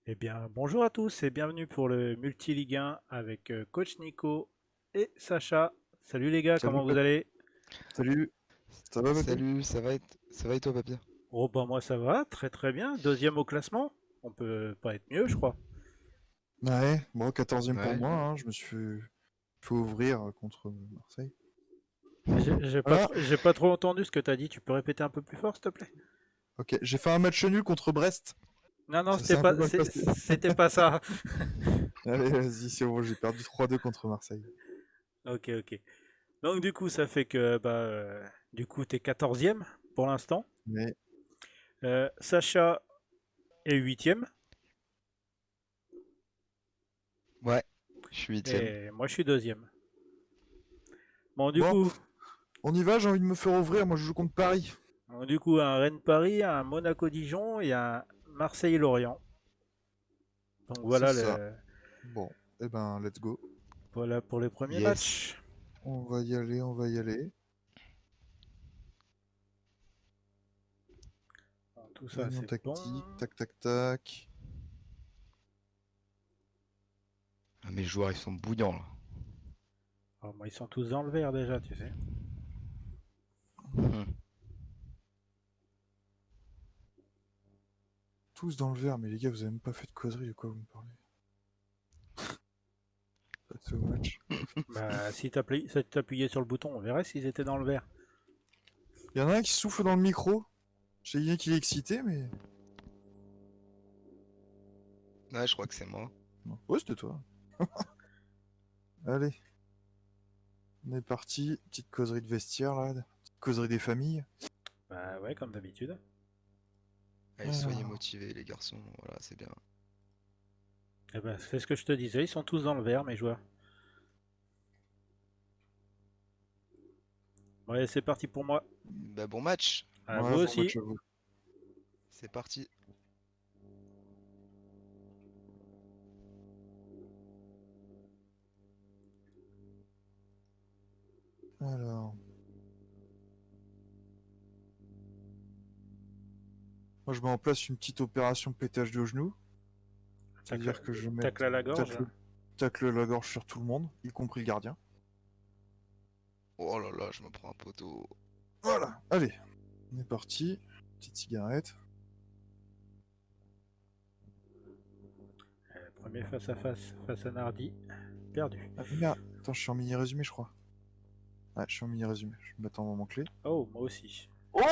Eh bien, bonjour à tous et bienvenue pour le Multi-Ligue 1 avec Coach Nico et Sacha. Salut les gars, Salut, comment vous allez? salut, ça va papy? Salut, ça va et toi, Papy? Oh bah moi ça va, très très bien. Deuxième au classement, on peut pas être mieux je crois. Ouais, bon, 14e pour Ouais. moi, hein, je me suis fait ouvrir contre Marseille. Voilà, J'ai pas trop entendu ce que t'as dit, tu peux répéter un peu plus fort s'il te plaît? ok, j'ai fait un match nul contre Brest, Non non, ça s'est un peu mal passé. c'était pas ça. Allez, vas-y, c'est bon, j'ai perdu 3-2 contre Marseille. Ok ok. Donc du coup ça fait que du coup t'es 14e pour l'instant. Mais, Sacha est 8e Ouais, je suis huitième. et moi je suis deuxième. Bon du bon, coup on y va, j'ai envie de me faire ouvrir, moi je joue contre Paris. Donc, du coup, un Rennes-Paris, un Monaco-Dijon et un Marseille-Lorient. Donc C'est ça. Bon, eh ben, let's go. voilà pour les premiers Yes. matchs. On va y aller, on va y aller. Bon, tout ça, Réunion c'est bon. tactique, tac tac tac. Ah, mes joueurs, ils sont bouillants, là. Alors, moi, ils sont tous dans le vert déjà, tu sais. Hmm. Tous dans le vert, mais les gars, vous avez même pas fait de causerie, de quoi vous me parlez? Pas au match. Bah, si t'appuyais sur le bouton, on verrait s'ils étaient dans le vert. Il y en a un qui souffle dans le micro. Je sais bien qu'il est excité, mais. Ouais, je crois que c'est moi. Non. Ouais, c'était toi. Allez, on est parti. Petite causerie de vestiaire, là. Petite causerie des familles. Bah ouais, comme d'habitude. Allez, soyez Alors, motivés, les garçons. Voilà, c'est bien. Eh ben, c'est ce que je te disais, ils sont tous dans le vert, mes joueurs. Ouais, c'est parti pour moi. Bah, bon match. À vous ouais, bon aussi. match à vous. C'est parti. Alors, moi je mets en place une petite opération pétage de genoux. C'est-à-dire que je vais Tacle mettre à la gorge. tacle la gorge sur tout le monde, y compris le gardien. Oh là là, je me prends un poteau. Voilà, allez, on est parti. Petite cigarette. Premier face à Nardi. Perdu. Ah merde, attends, je suis en mini-résumé, je crois. Ouais, je suis en mini-résumé. Je vais me mettre en moment clé. Oh, moi aussi. Oh,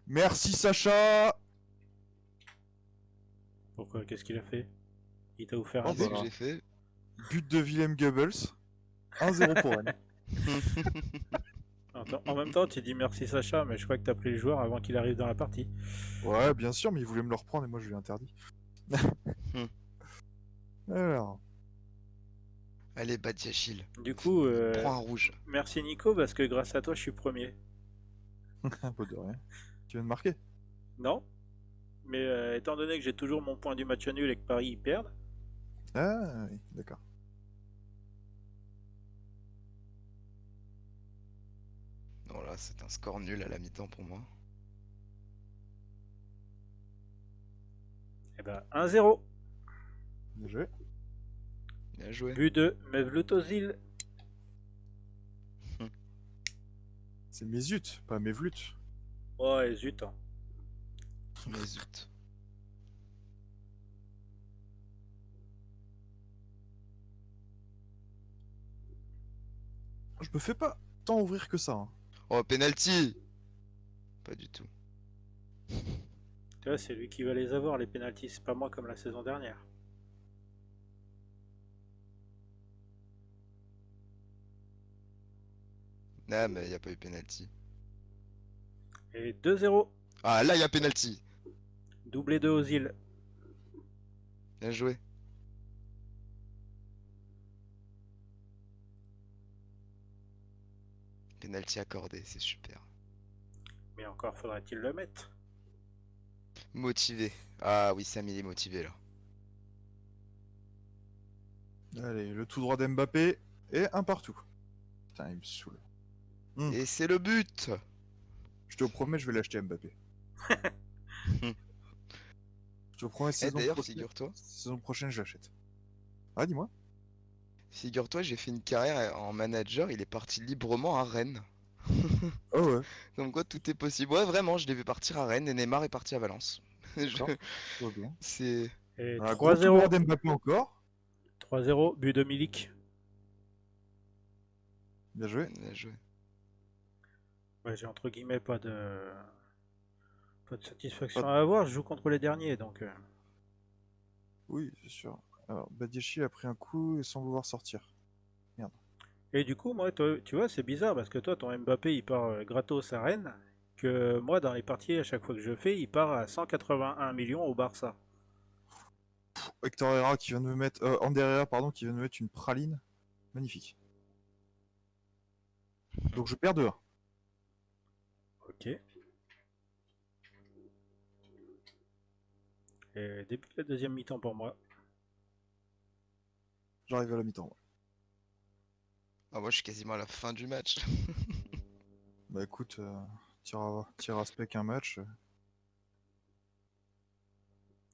merci Sacha. Pourquoi? Qu'est-ce qu'il a fait? Il t'a offert un Oh Qu'est-ce but? que bah, j'ai fait? but de Willem Goebbels. 1-0 pour Rennes. En même temps, tu dis merci Sacha, mais je crois que t'as pris le joueur avant qu'il arrive dans la partie. Ouais, bien sûr, mais il voulait me le reprendre et moi je lui ai interdit. Alors, Allez, Badiachil. Du coup, Il me prend un rouge. merci Nico, parce que grâce à toi, je suis premier. un peu de rien. Tu viens de marquer? Non? Mais étant donné que j'ai toujours mon point du match nul et que Paris y perd, Ah oui, d'accord. Non, là, c'est un score nul à la mi-temps pour moi. eh ben 1-0. Bien joué. Bien joué. But de Mevlut Ozil. C'est Mesut, pas Mevlut. Oh, et zut. Hein. Mais zut. Je me fais pas tant ouvrir que ça, hein. Oh, penalty! Pas du tout. Tu vois, c'est lui qui va les avoir, les pénaltys. C'est pas moi comme la saison dernière. Ah, mais il a pas eu penalty. Et 2-0. Ah, là, il y a penalty. Doublé de Ozil. Bien joué. Penalty accordé, c'est super. Mais encore faudrait-il le mettre. Motivé. Ah oui, Sam, il est motivé là. Allez, le tout droit d'Mbappé et un partout. Putain, il me saoule. Et c'est le but! Je te promets, je vais l'acheter Mbappé. Je te promets, Eh d'ailleurs, figure-toi, saison prochaine, je l'achète. Ah, dis-moi. figure-toi, j'ai fait une carrière en manager, il est parti librement à Rennes. Ah ouais, Comme quoi tout est possible. Ouais, vraiment, je l'ai vu partir à Rennes et Neymar est parti à Valence. d'accord. Je- Tout va bien. C'est. Et Un gros pouvoir 3-0. d'Mbappé encore. 3-0, but de Milik. Bien joué. Bien joué. Ouais, j'ai entre guillemets pas de Pas satisfaction de- à avoir. Je joue contre les derniers, donc. Oui, c'est sûr. Alors, Badiachil a pris un coup et sans vouloir sortir. Merde. Et du coup, moi, toi, tu vois, c'est bizarre parce que toi, ton Mbappé, il part gratos à Rennes, que moi, dans les parties, à chaque fois que je fais, il part à 181 millions au Barça. Hector Herrera qui vient de me mettre. Ander Herrera, pardon, qui vient de me mettre une praline. Magnifique. Donc je perds 2-1. Ok. Et début de la deuxième mi-temps pour moi. J'arrive à la mi-temps. Ah, moi, je suis quasiment à la fin du match. Bah écoute, tir à spec un match.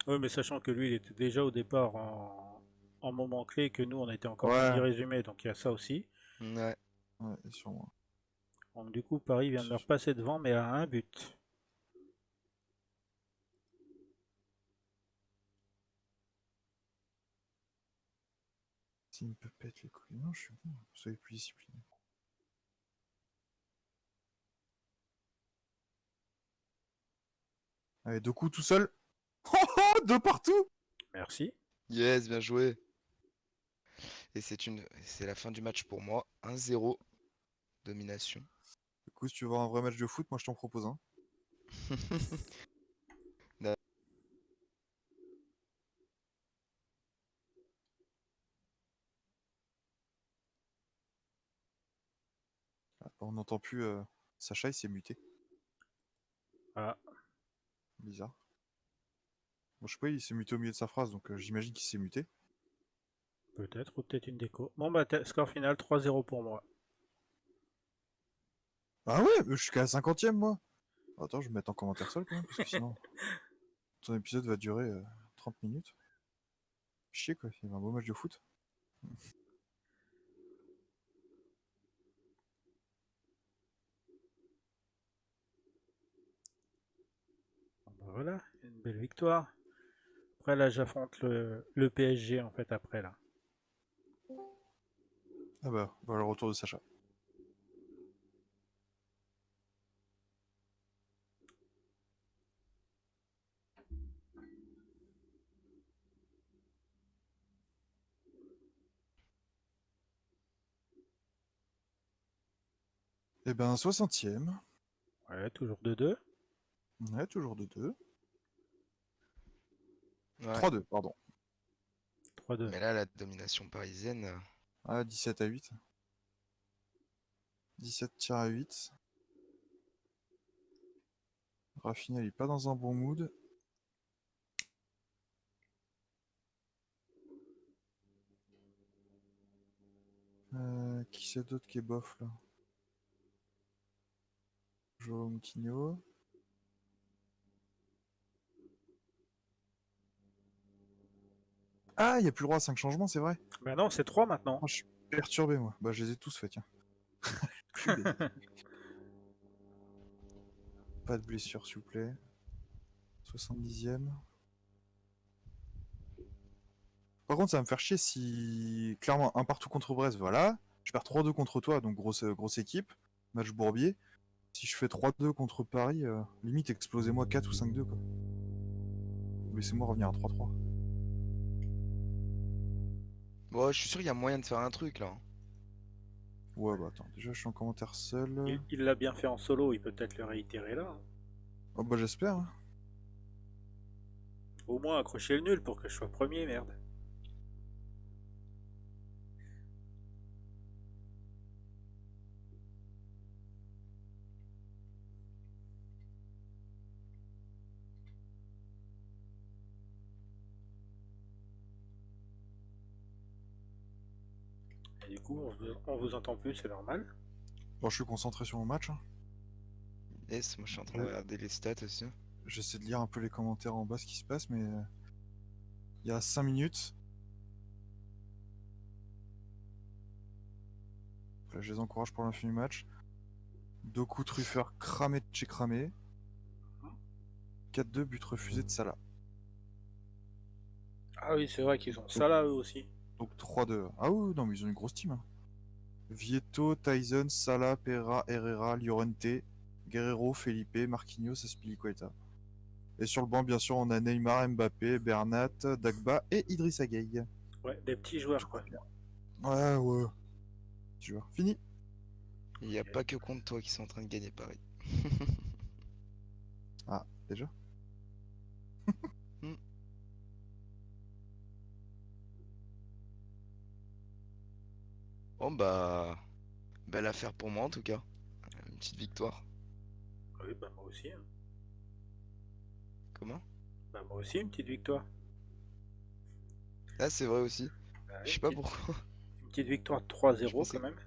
Oui, mais sachant que lui, il était déjà au départ en moment clé et que nous, on était encore Ouais, semi-résumé, donc il y a ça aussi. Ouais. ouais, sûrement. Donc du coup, Paris vient de me repasser devant, mais à un but. S'il me peut pète les couilles. Non, je suis bon. Soyez plus discipliné. Allez, deux coups tout seul. Oh, oh, deux partout. Merci. Yes, bien joué. Et c'est la fin du match pour moi. 1-0. Domination. Du coup, si tu veux voir un vrai match de foot, moi je t'en propose un. Da- Ah, on n'entend plus Sacha, il s'est muté. Ah, Bizarre. Bon, je sais pas, il s'est muté au milieu de sa phrase, donc j'imagine qu'il s'est muté. peut-être, ou peut-être une déco. Bon, bah, score final 3-0 pour moi. Ah ouais, mais je suis qu'à la 50e moi. Attends, je vais me mettre en commentaire seul quand même, parce que sinon, ton épisode va durer 30 minutes. Chier quoi, il y avait un beau match de foot. Bon, bah, voilà, une belle victoire. Après, là, j'affronte le PSG, en fait, après, là. Ah bah, voilà le retour de Sacha. Eh ben, 60e. Ouais, toujours 2-2. Ouais, toujours de 2. Ouais. 3-2, pardon. 3-2. Mais là, la domination parisienne. Ah, 17-8. 17 tirs à 8. Rafinha, il est pas dans un bon mood. Qui c'est d'autre qui est bof là? Joao Moutinho. Ah, il n'y a plus le droit à 5 changements, c'est vrai. Bah non, c'est 3 maintenant. Oh, je suis perturbé moi. Bah, je les ai tous faits, tiens. Je suis bête. Pas de blessure, s'il vous plaît. 70e. Par contre, ça va me faire chier si. Clairement, un partout contre Brest, voilà. Je perds 3-2 contre toi, donc grosse équipe. Match Bourbier. Si je fais 3-2 contre Paris, limite explosez-moi 4 ou 5-2 quoi. Laissez-moi revenir à 3-3. Bon, je suis sûr qu'il y a moyen de faire un truc là. Ouais, bah attends, déjà je suis en commentaire seul. Il l'a bien fait en solo, il peut peut-être le réitérer là. Oh bah j'espère. Hein. Au moins accrocher le nul pour que je sois premier, merde. Et du coup, on vous entend plus, c'est normal. Bon, je suis concentré sur mon match. Hein. Yes, moi je suis en train de regarder les stats aussi. J'essaie de lire un peu les commentaires en bas, ce qui se passe, mais Il y a 5 minutes. Là, je les encourage pour la fin du match. Doku Truffer cramé de chez cramé. 4-2, but refusé de Salah. Ah oui, c'est vrai qu'ils ont ça là eux aussi. Donc 3-2. Ah oui, non, mais ils ont une grosse team. Hein. Vieto, Tyson, Salah, Pereira, Herrera, Llorente, Guerrero, Felipe, Marquinhos, Azpilicueta. Et sur le banc, bien sûr, on a Neymar, Mbappé, Bernat, Dagba et Idrissa Gueye. Ouais, des petits joueurs quoi. Ouais, ouais. Tu vois. Fini. Il n'y a pas que contre toi qui sont en train de gagner Paris. Ah, déjà. Hmm. Bon bah, belle affaire pour moi en tout cas. Une petite victoire. Oui, bah moi aussi. Hein. Comment? Bah moi aussi, une petite victoire. Ah c'est vrai aussi. Bah Je oui, sais pas pourquoi. une petite victoire de Je 3-0 pensais quand que... même.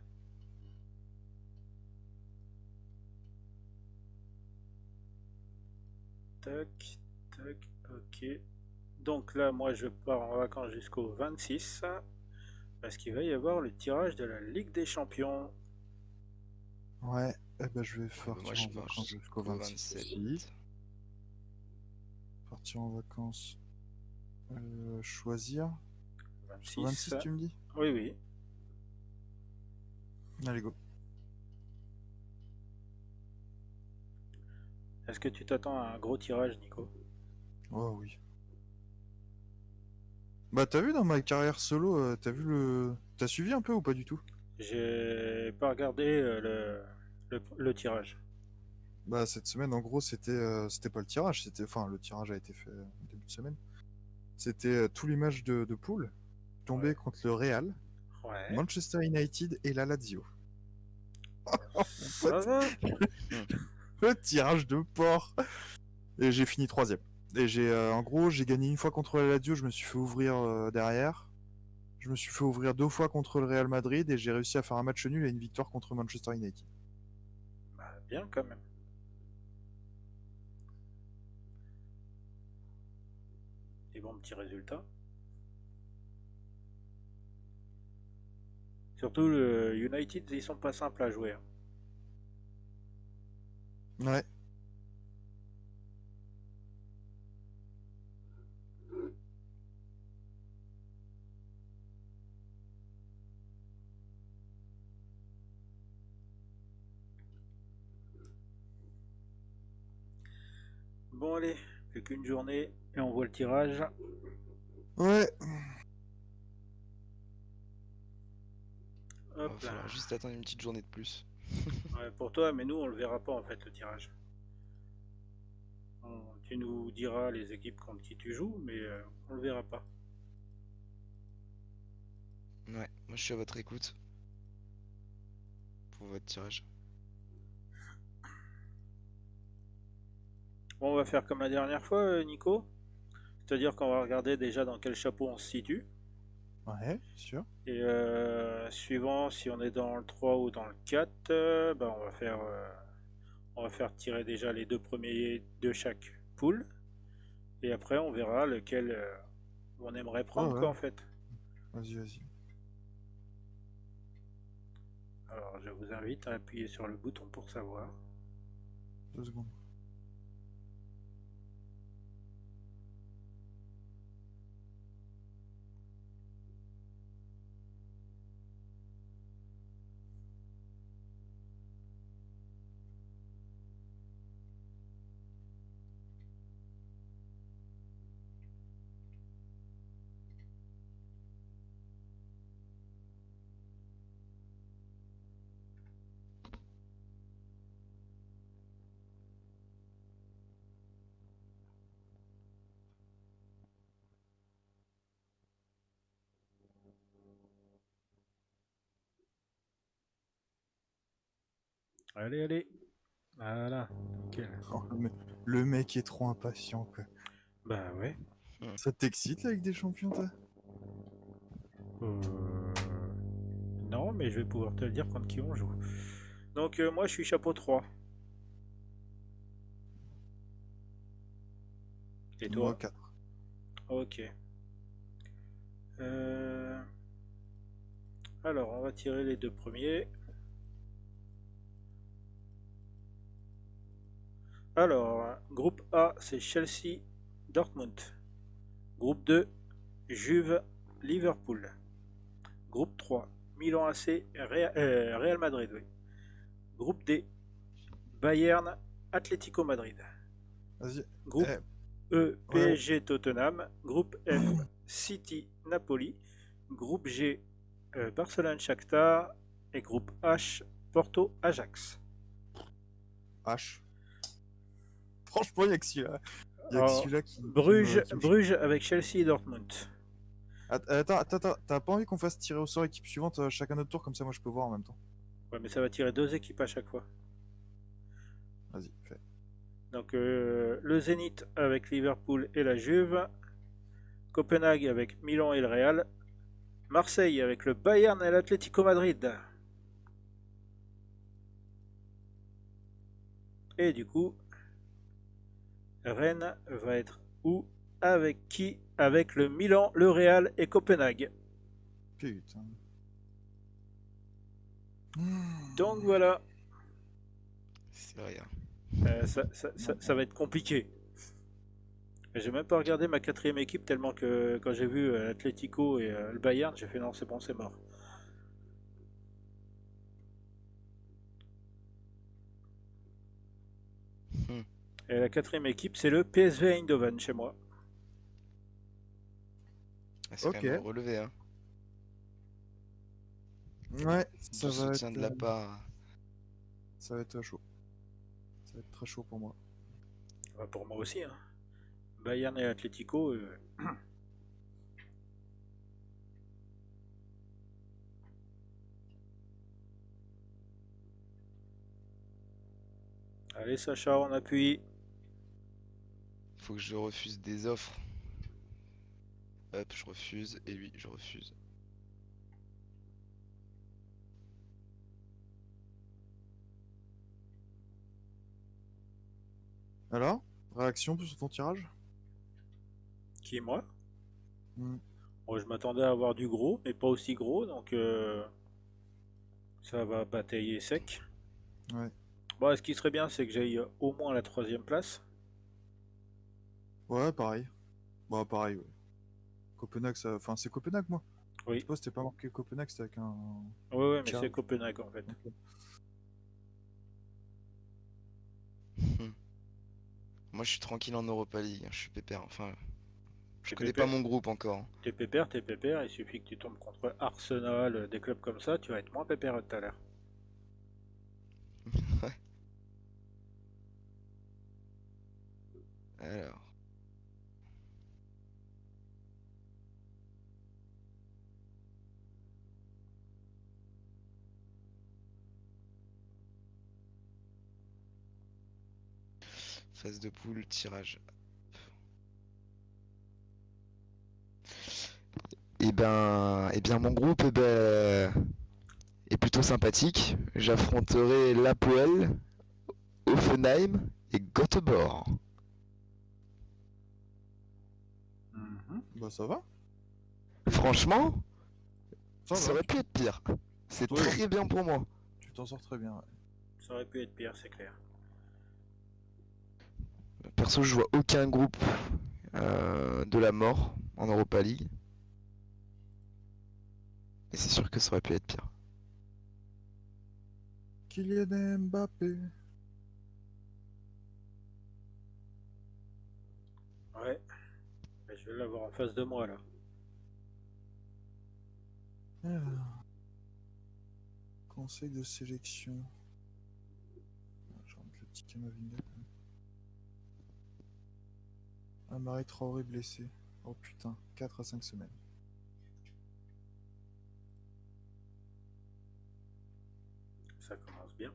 Tac, tac, ok. Donc là, moi je pars en vacances jusqu'au 26. Parce qu'il va y avoir le tirage de la Ligue des Champions. Ouais. Eh ben, je vais Ouais, bah, moi partir je en pars vacances jusqu'au jusqu'au 26 27. aussi. Partir en vacances. Choisir. Jusqu'au 26. 26, tu me dis? Oui, oui. Allez, go. Est-ce que tu t'attends à un gros tirage, Nico? Oh oui. Bah, t'as vu dans ma carrière solo, t'as vu le. T'as suivi un peu ou pas du tout? J'ai pas regardé le tirage. Bah, cette semaine, en gros, c'était pas le tirage, c'était. Enfin, le tirage a été fait en début de semaine. C'était tous les matchs de poule tombés Ouais. contre le Real, Ouais. Manchester United et la Lazio. Oh, mon Ça pote, va. Hmm. le tirage de porc! Et j'ai fini troisième. Et en gros, j'ai gagné une fois contre la Lazio, je me suis fait ouvrir derrière. Je me suis fait ouvrir 2 fois contre le Real Madrid et j'ai réussi à faire un match nul et une victoire contre Manchester United. Bah, bien quand même. Des bons petits résultats. Surtout le United, ils sont pas simples à jouer. Hein. Ouais. Bon allez, plus qu'une journée et on voit le tirage. Ouais. Il va Hop là. falloir juste attendre une petite journée de plus. Ouais, pour toi, mais nous on le verra pas en fait le tirage. Tu nous diras les équipes contre qui tu joues, mais on le verra pas. Ouais, moi je suis à votre écoute pour votre tirage. Bon, on va faire comme la dernière fois, Nico. C'est-à-dire qu'on va regarder déjà dans quel chapeau on se situe. Ouais, sûr. Et suivant si on est dans le 3 ou dans le 4, bah, on va faire tirer déjà les deux premiers de chaque poule. Et après, on verra lequel on aimerait Ouais, prendre, ouais. quoi, en fait. Vas-y, vas-y. Alors, je vous invite à appuyer sur le bouton pour savoir. 2 secondes. Allez, allez. Voilà. Nickel. Oh, le mec est trop impatient, quoi. Bah ouais. Hmm. Ça t'excite, là, avec des champions, toi? Non, mais je vais pouvoir te le dire contre qui on joue. Donc, moi, je suis chapeau 3. Et Moi, toi? 4. Ok. Euh, Alors, on va tirer les deux premiers. Alors, groupe A, c'est Chelsea, Dortmund. Groupe 2, Juve, Liverpool. Groupe 3, Milan AC, Real Madrid. Oui. Groupe D, Bayern, Atlético Madrid. Vas-y. Groupe Eh, E, ouais, PSG, Tottenham. Groupe F, City, Napoli. Groupe G, Barcelone, Shakhtar. Et groupe H, Porto, Ajax. H. Franchement, il y a que celui-là. Il y a que Alors, celui-là qui me choque. Bruges avec Chelsea et Dortmund. Attends, t'as pas envie qu'on fasse tirer au sort équipe suivante chacun notre tour, comme ça moi je peux voir en même temps. Ouais, mais ça va tirer deux équipes à chaque fois. Vas-y, fais. Donc le Zénith avec Liverpool et la Juve, Copenhague avec Milan et le Real, Marseille avec le Bayern et l'Atlético Madrid. Et du coup, Rennes va être où? Avec qui? Avec le Milan, le Real et Copenhague. Putain. Donc voilà, C'est rien. ça va être compliqué. J'ai même pas regardé ma quatrième équipe tellement que quand j'ai vu l'Atlético et le Bayern, j'ai fait non, c'est bon, c'est mort. Hmm. Et la quatrième équipe, c'est le PSV Eindhoven chez moi. Ah, c'est quand Ok. même un relevé, hein. Ouais, Du soutien de la part. ça va être chaud. Ça va être très chaud pour moi. Bah, pour moi aussi, hein. Bayern et Atlético. Allez Sacha, on appuie. Faut que je refuse des offres. Hop, je refuse. Et oui, je refuse. Alors, réaction sur ton tirage? Qui, moi? Hmm. Moi, je m'attendais à avoir du gros, mais pas aussi gros, donc ça va batailler sec. Ouais. Bon, ce qui serait bien, c'est que j'aille au moins à la troisième place. Ouais, pareil. Bah, pareil, ouais. Copenhague, ça. Enfin, c'est Copenhague, moi. Je sais Oui, pas, c'était pas marqué Copenhague, c'était avec un ouais, ouais, mais tirage. c'est Copenhague en fait. Ok. Hmm. Moi, je suis tranquille en Europa League, hein. Je suis pépère. Enfin, je T'es connais pas pépère, mon groupe encore, hein. t'es pépère, il suffit que tu tombes contre Arsenal, des clubs comme ça, tu vas être moins pépère tout à l'heure. Ouais. Alors, phase de poule, tirage. Et bien, mon groupe, est plutôt sympathique. J'affronterai l'Apoel, Offenheim et Göteborg. Mhm. Bah, ça va. Franchement, Ça ça va. aurait pu être pire. C'est Toi, très bien pour moi. tu t'en sors très bien. Ouais. Ça aurait pu être pire, c'est clair. Perso, je vois aucun groupe de la mort en Europa League. Et c'est sûr que ça aurait pu être pire. Kylian Mbappé. Ouais, mais je vais l'avoir en face de moi là. Alors, conseil de sélection. Je vais remettre le petit Kamavinga. Amari Traoré blessé. Oh putain, 4 à 5 semaines. Ça commence bien.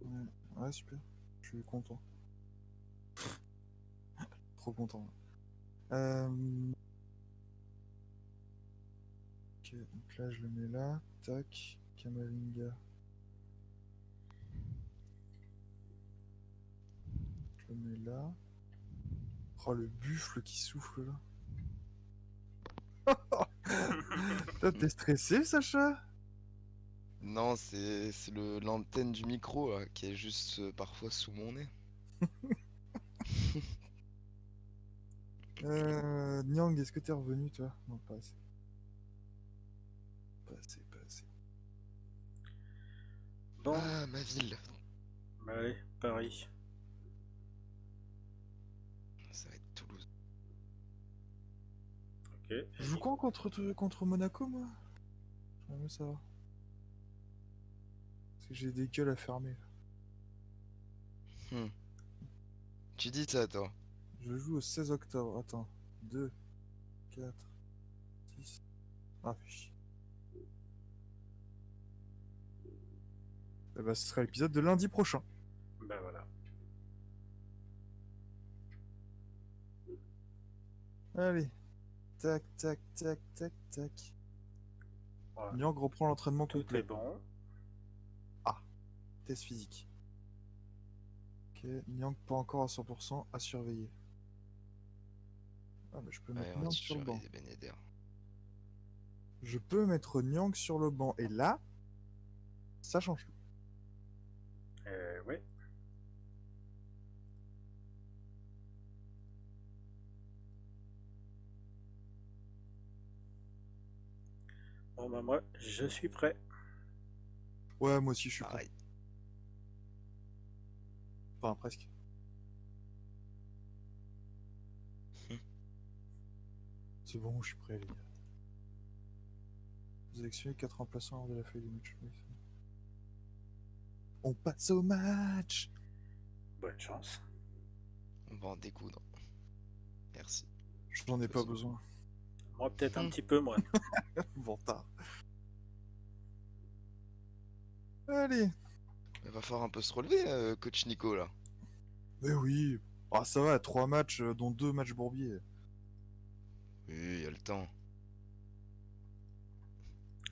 Ouais, ouais, super. Je suis content. Trop content. Ok, donc là je le mets là. Tac. Kamavinga. Je le mets là. Oh le buffle qui souffle là. Toi, t'es stressé, Sacha? Non, c'est l'antenne du micro là, qui est juste parfois sous mon nez. Nyang, est-ce que t'es revenu, toi? Non, pas assez. Pas assez, pas assez. Bon, Ah, ma ville. bah allez, Paris. Ça va être Toulouse. Ok. Je joue quand contre Monaco, moi? J'aimerais savoir. Parce que j'ai des gueules à fermer. Là. Hmm. Tu dis ça, toi? Je joue au 16 octobre. Attends. 2, 4, 6. Ah, fais chier. Eh bah, ce sera l'épisode de lundi prochain. Bah voilà. Allez. Tac, tac, tac, tac, tac. Voilà. Nyang reprend l'entraînement Tout est complet. bon. Ah, test physique. Ok, Nyang pas encore à 100%, à surveiller. Ah, mais je peux Ouais, mettre on va Nyang sur le banc. surveiller Ben Yedder. Je peux mettre Nyang sur le banc. Et là, ça change tout. Ouais. Bon bah moi, je suis prêt. Ouais, moi aussi, je suis prêt. Pareil. Enfin, presque. C'est bon, je suis prêt, les gars. Vous sélectionnez 4 remplaçants lors de la feuille du match. Oui, c'est bon. On passe au match. Bonne chance. On va en découdre. Merci. J'en ai pas besoin. Moi peut-être un Hmm. petit peu moins. Vantard. Allez. Il va falloir un peu se relever, coach Nico, là. Mais oui. Ah, ça va, 3 matchs, dont 2 matchs Bourbier. Oui, il y a le temps.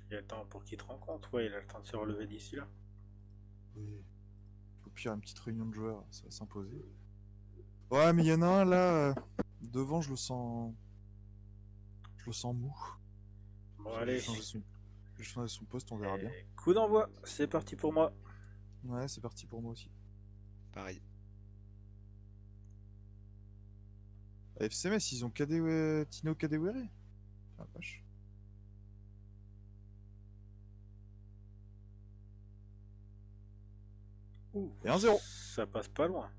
Il y a le temps pour qu'il te rencontre. Ouais, il a le temps de se relever d'ici là. Oui. Au pire, une petite réunion de joueurs, ça va s'imposer. Ouais, mais il y en a un là. Devant, je le sens. Je le sens mou. Bon Je vais allez. changer son poste, on verra bien. Et coup d'envoi. C'est parti pour moi. Ouais, c'est parti pour moi aussi. Pareil. À FC Metz, ils ont Tino Kadewere. Ah, vache. Ouh, Et 1-0. ça passe pas loin.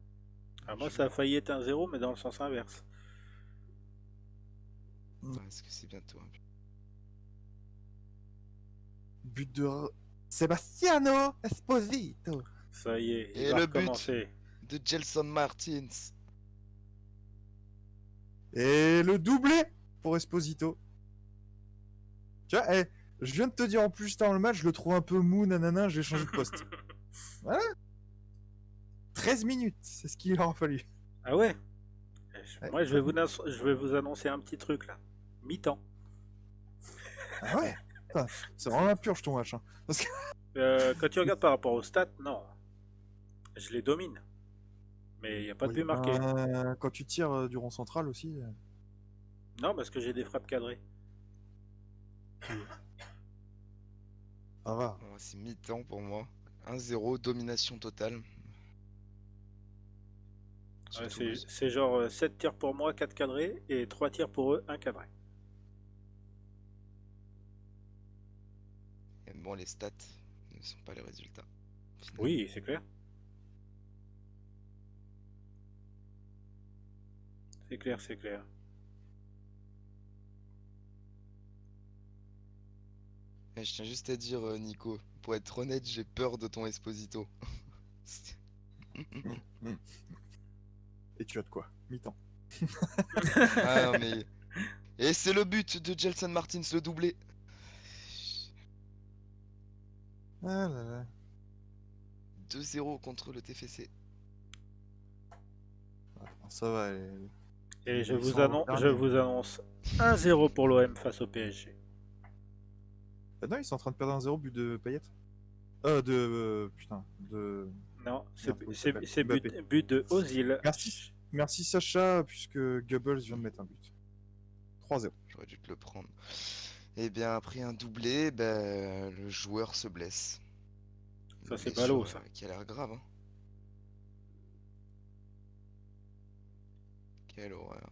Ah, moi ça a failli être un 0 mais dans le sens inverse. Est-ce que c'est bientôt un but? But de Sebastiano Esposito. Ça y est, il Et va le but recommencer. de Gelson Martins. Et le doublé pour Esposito. Tu vois, je viens de te dire en plus dans le match, je le trouve un peu mou, nanana, j'ai changé de poste. Voilà. 13 minutes, c'est ce qu'il aura fallu. Ah ouais. Ouais, Moi je vais vous annoncer un petit truc là. Mi-temps. Ah ouais. Putain, c'est vraiment la purge ton match. Hein. Parce que... Quand tu regardes par rapport aux stats, non. Je les domine. Mais il n'y a pas de Oui, but marqué. quand tu tires du rond central aussi. Non, parce que j'ai des frappes cadrées. Ça va. Oh, c'est mi-temps pour moi. 1-0, domination totale. Sur Ouais, Toulouse. c'est genre 7 tirs pour moi, 4 cadrés, et 3 tirs pour eux, 1 cadré. Et bon, les stats ne sont pas les résultats. Finalement. Oui, c'est clair. C'est clair, c'est clair. Et je tiens juste à dire, Nico, pour être honnête, j'ai peur de ton Esposito. Et tu as de quoi. Mi-temps. Ah non, mais. Et c'est le but de Gelson Martins, le doublé. Ah là là. 2-0 contre le TFC. Ça va. Et je Ils vous, sont je derniers. vous annonce 1-0 pour l'OM face au PSG. Ah non, ils sont en train de perdre un 0 but de Payet. Putain. De. Non, Merde, comment il s'appelle c'est Mbappé. but de Ozil. Merci. Merci Sacha, puisque Goebbels vient de mettre un but. 3-0. J'aurais dû te le prendre. Et bien après un doublé, le joueur se blesse. Ça, Une c'est blessure ballot, ça. qui a l'air grave, hein. Quelle horreur.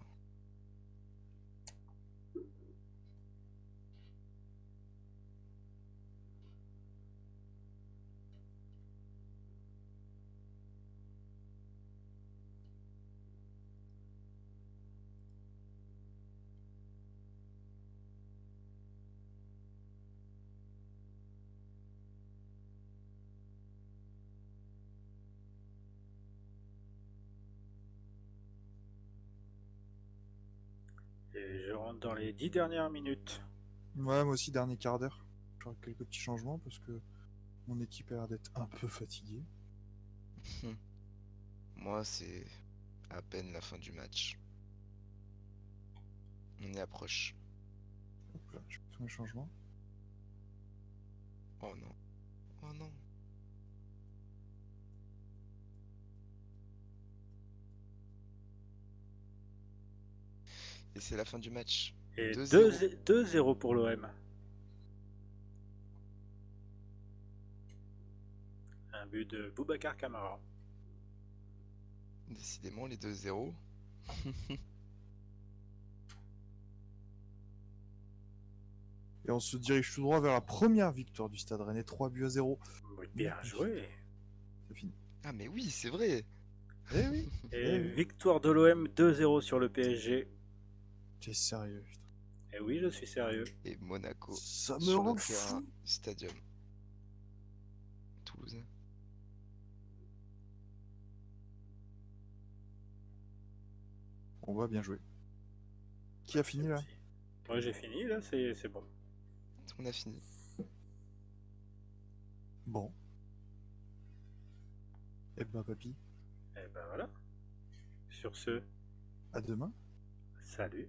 Et je rentre dans les 10 dernières minutes. Ouais, moi aussi, dernier quart d'heure. Je ferai quelques petits changements parce que mon équipe a l'air d'être un peu fatiguée. Moi, c'est à peine la fin du match. On y approche. Hop là, je fais tous mes changements. Oh non. Oh non. Et c'est la fin du match. Et 2-0. 2-0 pour l'OM. Un but de Boubacar Kamara. Décidément, les 2-0. Et on se dirige tout droit vers la première victoire du Stade Rennais, 3-0. Oui, bien joué. C'est fini. Ah mais oui, c'est vrai. Eh oui, Et eh oui. victoire de l'OM 2-0 sur le PSG. T'es sérieux, putain. Et oui, je suis sérieux. Et Monaco Ça me sur rend le terrain fou. du Stadium Toulousain. On va bien jouer. Qui a fini là? Moi j'ai fini, là, c'est bon. On a fini. Bon. Eh ben, papy, Et ben voilà. Sur ce, à demain. salut.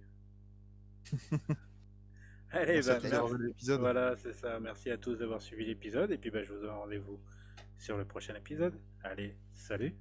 Allez, Merci à ben tous Salut. d'avoir merci. vu l'épisode. Voilà, c'est ça. Merci à tous d'avoir suivi l'épisode. Et puis ben, je vous donne rendez-vous sur le prochain épisode. Allez, salut.